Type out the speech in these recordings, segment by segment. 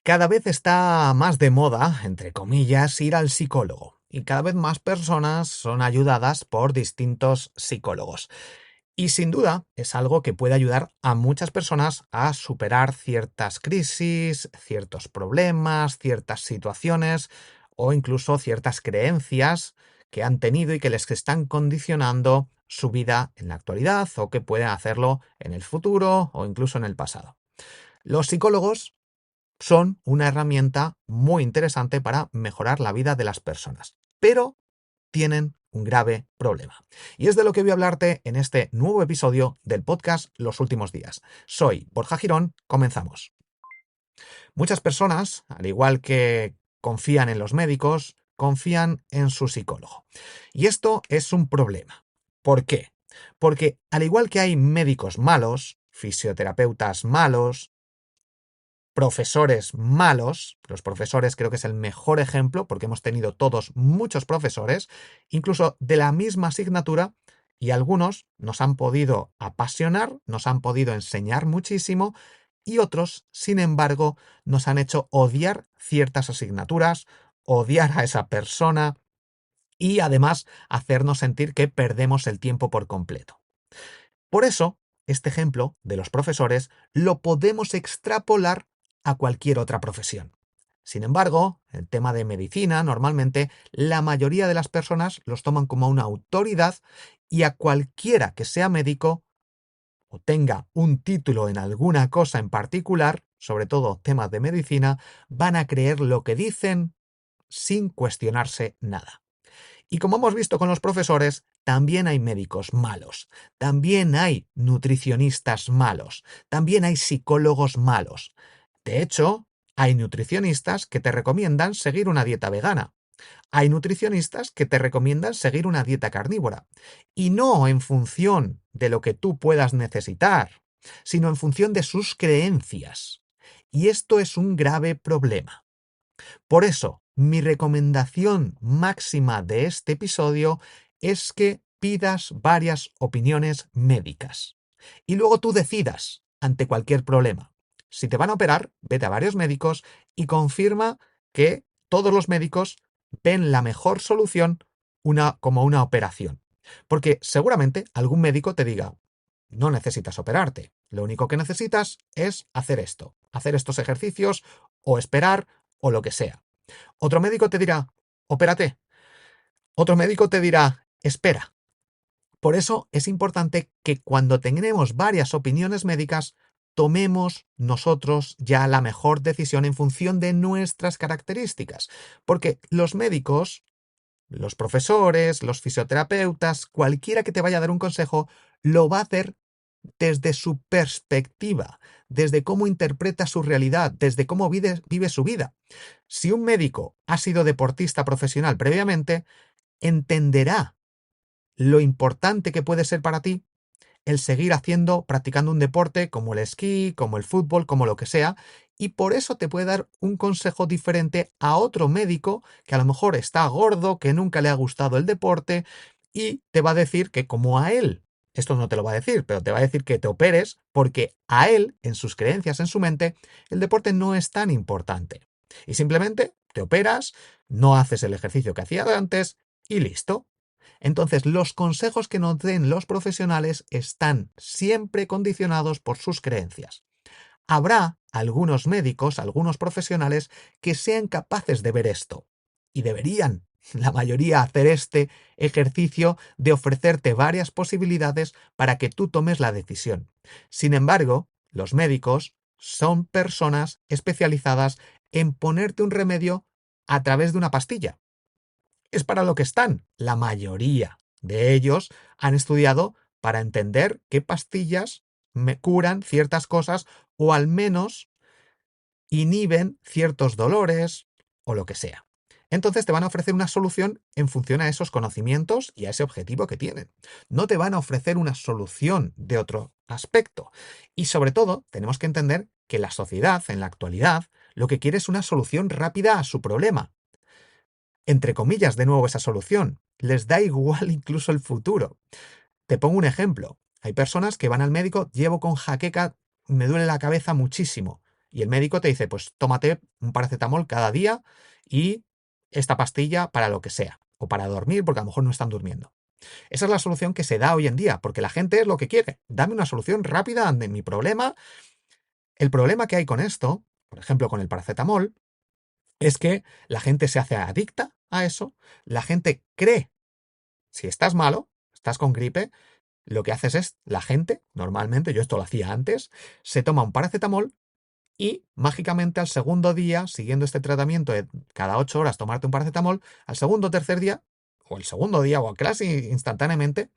Cada vez está más de moda, entre comillas, ir al psicólogo, y cada vez más personas son ayudadas por distintos psicólogos. Y sin duda es algo que puede ayudar a muchas personas a superar ciertas crisis, ciertos problemas, ciertas situaciones o incluso ciertas creencias que han tenido y que les están condicionando su vida en la actualidad o que pueden hacerlo en el futuro o incluso en el pasado. Los psicólogos son una herramienta muy interesante para mejorar la vida de las personas, pero tienen un grave problema. Y es de lo que voy a hablarte en este nuevo episodio del podcast Los Últimos Días. Soy Borja Girón, comenzamos. Muchas personas, al igual que confían en los médicos, confían en su psicólogo. Y esto es un problema. ¿Por qué? Porque al igual que hay médicos malos, fisioterapeutas malos, profesores malos, los profesores creo que es el mejor ejemplo porque hemos tenido todos muchos profesores, incluso de la misma asignatura, y algunos nos han podido apasionar, nos han podido enseñar muchísimo y otros, sin embargo, nos han hecho odiar ciertas asignaturas, odiar a esa persona y además hacernos sentir que perdemos el tiempo por completo. Por eso, este ejemplo de los profesores lo podemos extrapolar a cualquier otra profesión. Sin embargo, el tema de medicina, normalmente, la mayoría de las personas los toman como una autoridad y a cualquiera que sea médico o tenga un título en alguna cosa en particular, sobre todo temas de medicina, van a creer lo que dicen sin cuestionarse nada. Y como hemos visto con los profesores, también hay médicos malos, también hay nutricionistas malos, también hay psicólogos malos. De hecho, hay nutricionistas que te recomiendan seguir una dieta vegana. Hay nutricionistas que te recomiendan seguir una dieta carnívora. Y no en función de lo que tú puedas necesitar, sino en función de sus creencias. Y esto es un grave problema. Por eso, mi recomendación máxima de este episodio es que pidas varias opiniones médicas. Y luego tú decidas ante cualquier problema. Si te van a operar, vete a varios médicos y confirma que todos los médicos ven la mejor solución como una operación. Porque seguramente algún médico te diga, no necesitas operarte, lo único que necesitas es hacer esto, hacer estos ejercicios o esperar o lo que sea. Otro médico te dirá, opérate. Otro médico te dirá, espera. Por eso es importante que cuando tengamos varias opiniones médicas, tomemos nosotros ya la mejor decisión en función de nuestras características. Porque los médicos, los profesores, los fisioterapeutas, cualquiera que te vaya a dar un consejo, lo va a hacer desde su perspectiva, desde cómo interpreta su realidad, desde cómo vive su vida. Si un médico ha sido deportista profesional previamente, entenderá lo importante que puede ser para ti el seguir practicando un deporte como el esquí, como el fútbol, como lo que sea, y por eso te puede dar un consejo diferente a otro médico que a lo mejor está gordo, que nunca le ha gustado el deporte, y te va a decir que como a él, esto no te lo va a decir, pero te va a decir que te operes porque a él, en sus creencias, en su mente, el deporte no es tan importante. Y simplemente te operas, no haces el ejercicio que hacías antes y listo. Entonces, los consejos que nos den los profesionales están siempre condicionados por sus creencias. Habrá algunos médicos, algunos profesionales que sean capaces de ver esto. Y deberían, la mayoría, hacer este ejercicio de ofrecerte varias posibilidades para que tú tomes la decisión. Sin embargo, los médicos son personas especializadas en ponerte un remedio a través de una pastilla. Es para lo que están. La mayoría de ellos han estudiado para entender qué pastillas me curan ciertas cosas o al menos inhiben ciertos dolores o lo que sea. Entonces te van a ofrecer una solución en función a esos conocimientos y a ese objetivo que tienen. No te van a ofrecer una solución de otro aspecto. Y sobre todo, tenemos que entender que la sociedad, en la actualidad, lo que quiere es una solución rápida a su problema. Entre comillas, de nuevo esa solución. Les da igual incluso el futuro. Te pongo un ejemplo. Hay personas que van al médico, llevo con jaqueca, me duele la cabeza muchísimo. Y el médico te dice, pues tómate un paracetamol cada día y esta pastilla para lo que sea, o para dormir, porque a lo mejor no están durmiendo. Esa es la solución que se da hoy en día, porque la gente es lo que quiere. Dame una solución rápida ante mi problema. El problema que hay con esto, por ejemplo con el paracetamol, es que la gente se hace adicta a eso, la gente cree, si estás malo, estás con gripe, lo que haces es, la gente, normalmente, yo esto lo hacía antes, se toma un paracetamol y mágicamente al segundo día, siguiendo este tratamiento de cada 8 horas tomarte un paracetamol, al segundo o tercer día, o el segundo día, o casi instantáneamente,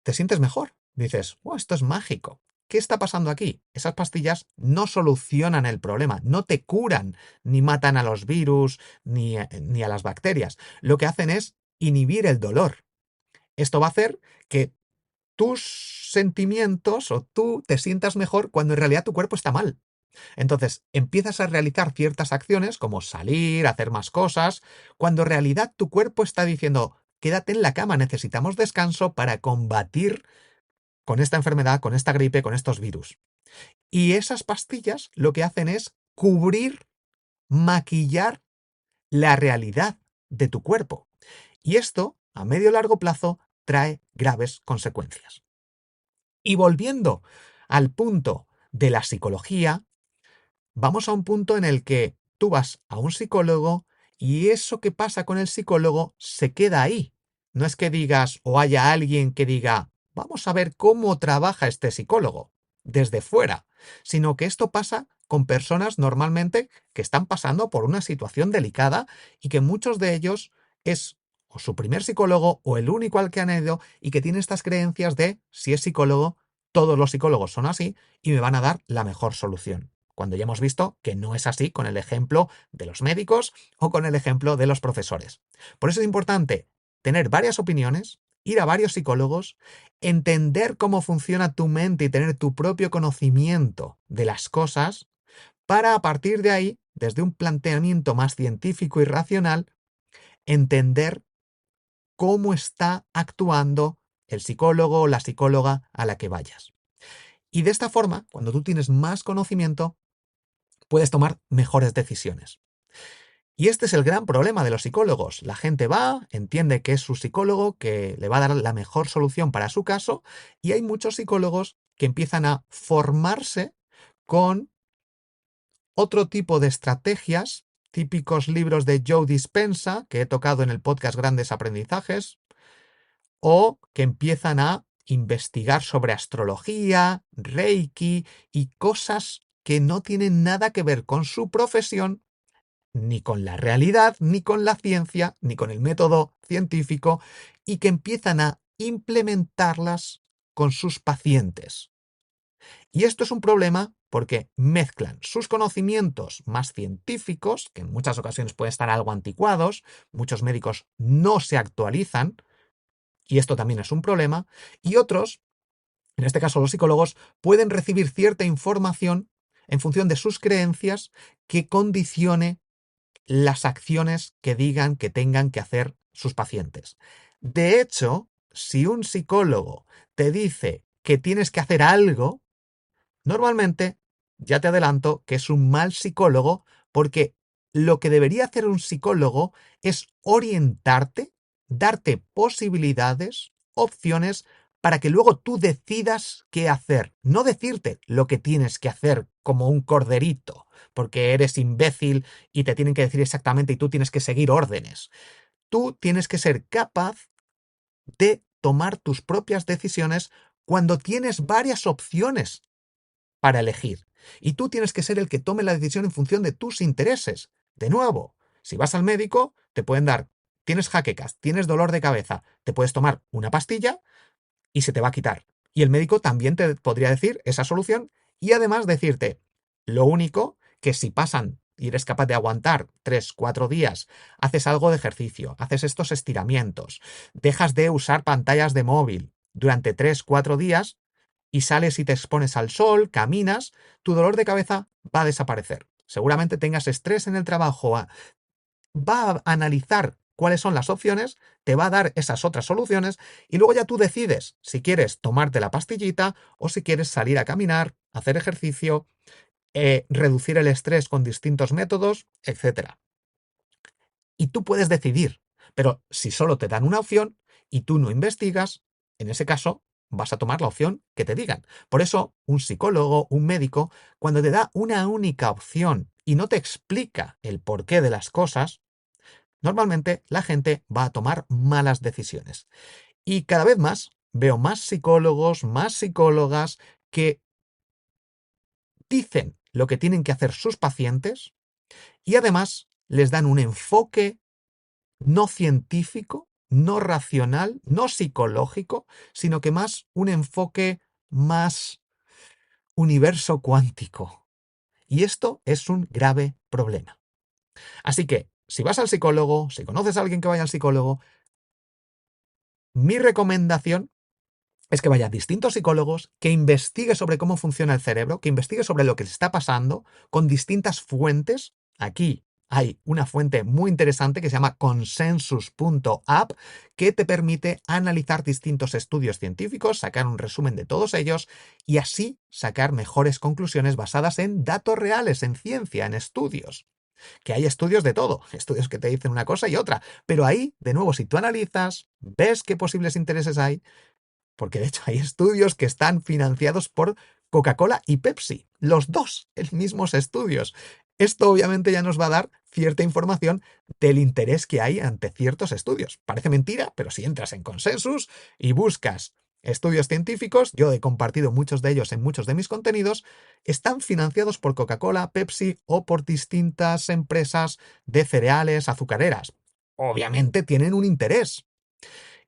te sientes mejor. Dices, oh, esto es mágico. ¿Qué está pasando aquí? Esas pastillas no solucionan el problema, no te curan, ni matan a los virus, ni a las bacterias. Lo que hacen es inhibir el dolor. Esto va a hacer que tus sentimientos o tú te sientas mejor cuando en realidad tu cuerpo está mal. Entonces, empiezas a realizar ciertas acciones como salir, hacer más cosas, cuando en realidad tu cuerpo está diciendo, quédate en la cama, necesitamos descanso para combatir con esta enfermedad, con esta gripe, con estos virus. Y esas pastillas lo que hacen es cubrir, maquillar la realidad de tu cuerpo. Y esto, a medio y largo plazo, trae graves consecuencias. Y volviendo al punto de la psicología, vamos a un punto en el que tú vas a un psicólogo y eso que pasa con el psicólogo se queda ahí. No es que digas o haya alguien que diga, vamos a ver cómo trabaja este psicólogo desde fuera, sino que esto pasa con personas normalmente que están pasando por una situación delicada y que muchos de ellos es o su primer psicólogo o el único al que han ido y que tiene estas creencias de si es psicólogo, todos los psicólogos son así y me van a dar la mejor solución, cuando ya hemos visto que no es así con el ejemplo de los médicos o con el ejemplo de los profesores. Por eso es importante tener varias opiniones, ir a varios psicólogos, entender cómo funciona tu mente y tener tu propio conocimiento de las cosas, para a partir de ahí, desde un planteamiento más científico y racional, entender cómo está actuando el psicólogo o la psicóloga a la que vayas. Y de esta forma, cuando tú tienes más conocimiento, puedes tomar mejores decisiones. Y este es el gran problema de los psicólogos. La gente va, entiende que es su psicólogo, que le va a dar la mejor solución para su caso, y hay muchos psicólogos que empiezan a formarse con otro tipo de estrategias, típicos libros de Joe Dispenza, que he tocado en el podcast Grandes Aprendizajes, o que empiezan a investigar sobre astrología, Reiki y cosas que no tienen nada que ver con su profesión, ni con la realidad, ni con la ciencia, ni con el método científico, y que empiezan a implementarlas con sus pacientes. Y esto es un problema porque mezclan sus conocimientos más científicos, que en muchas ocasiones pueden estar algo anticuados, muchos médicos no se actualizan, y esto también es un problema, y otros, en este caso los psicólogos, pueden recibir cierta información en función de sus creencias que condicione las acciones que digan que tengan que hacer sus pacientes. De hecho, si un psicólogo te dice que tienes que hacer algo, normalmente, ya te adelanto, que es un mal psicólogo, porque lo que debería hacer un psicólogo es orientarte, darte posibilidades, opciones, para que luego tú decidas qué hacer. No decirte lo que tienes que hacer como un corderito, porque eres imbécil y te tienen que decir exactamente y tú tienes que seguir órdenes. Tú tienes que ser capaz de tomar tus propias decisiones cuando tienes varias opciones para elegir. Y tú tienes que ser el que tome la decisión en función de tus intereses. De nuevo, si vas al médico, te pueden dar, tienes jaquecas, tienes dolor de cabeza, te puedes tomar una pastilla y se te va a quitar. Y el médico también te podría decir esa solución y además decirte, lo único que si pasan y eres capaz de aguantar 3, 4 días, haces algo de ejercicio, haces estos estiramientos, dejas de usar pantallas de móvil durante 3, 4 días, y sales y te expones al sol, caminas, tu dolor de cabeza va a desaparecer. Seguramente tengas estrés en el trabajo, va a analizar cuáles son las opciones, te va a dar esas otras soluciones y luego ya tú decides si quieres tomarte la pastillita o si quieres salir a caminar, hacer ejercicio, reducir el estrés con distintos métodos, etcétera. Y tú puedes decidir, pero si solo te dan una opción y tú no investigas, en ese caso vas a tomar la opción que te digan. Por eso, un psicólogo, un médico, cuando te da una única opción y no te explica el porqué de las cosas, normalmente la gente va a tomar malas decisiones. Y cada vez más veo más psicólogos, más psicólogas que dicen lo que tienen que hacer sus pacientes y además les dan un enfoque no científico, no racional, no psicológico, sino que más un enfoque más universo cuántico. Y esto es un grave problema. Así que, si vas al psicólogo, si conoces a alguien que vaya al psicólogo, mi recomendación es que vaya a distintos psicólogos, que investigue sobre cómo funciona el cerebro, que investigue sobre lo que le está pasando con distintas fuentes. Aquí hay una fuente muy interesante que se llama consensus.app, que te permite analizar distintos estudios científicos, sacar un resumen de todos ellos y así sacar mejores conclusiones basadas en datos reales, en ciencia, en estudios. Que hay estudios de todo, estudios que te dicen una cosa y otra, pero ahí, de nuevo, si tú analizas, ves qué posibles intereses hay, porque de hecho hay estudios que están financiados por Coca-Cola y Pepsi, los dos, en mismos estudios. Esto obviamente ya nos va a dar cierta información del interés que hay ante ciertos estudios. Parece mentira, pero si entras en Consensus y buscas estudios científicos, yo he compartido muchos de ellos en muchos de mis contenidos, están financiados por Coca-Cola, Pepsi o por distintas empresas de cereales azucareras. Obviamente tienen un interés,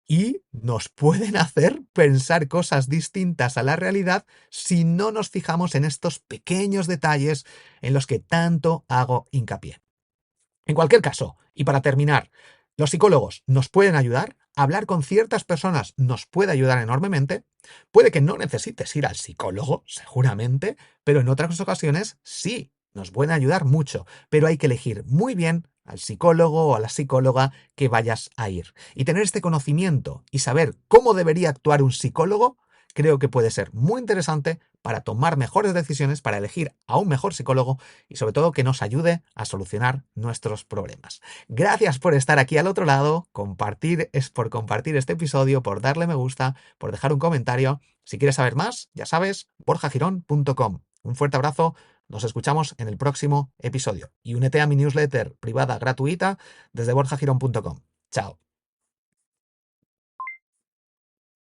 y nos pueden hacer pensar cosas distintas a la realidad si no nos fijamos en estos pequeños detalles en los que tanto hago hincapié. En cualquier caso, y para terminar, los psicólogos nos pueden ayudar, hablar con ciertas personas nos puede ayudar enormemente, puede que no necesites ir al psicólogo, seguramente, pero en otras ocasiones sí, nos pueden ayudar mucho, pero hay que elegir muy bien al psicólogo o a la psicóloga que vayas a ir. Y tener este conocimiento y saber cómo debería actuar un psicólogo, creo que puede ser muy interesante para tomar mejores decisiones, para elegir a un mejor psicólogo y sobre todo que nos ayude a solucionar nuestros problemas. Gracias por estar aquí al otro lado, por compartir este episodio, por darle me gusta, por dejar un comentario. Si quieres saber más, ya sabes, borjagirón.com. Un fuerte abrazo, nos escuchamos en el próximo episodio y únete a mi newsletter privada gratuita desde borjagirón.com. Chao.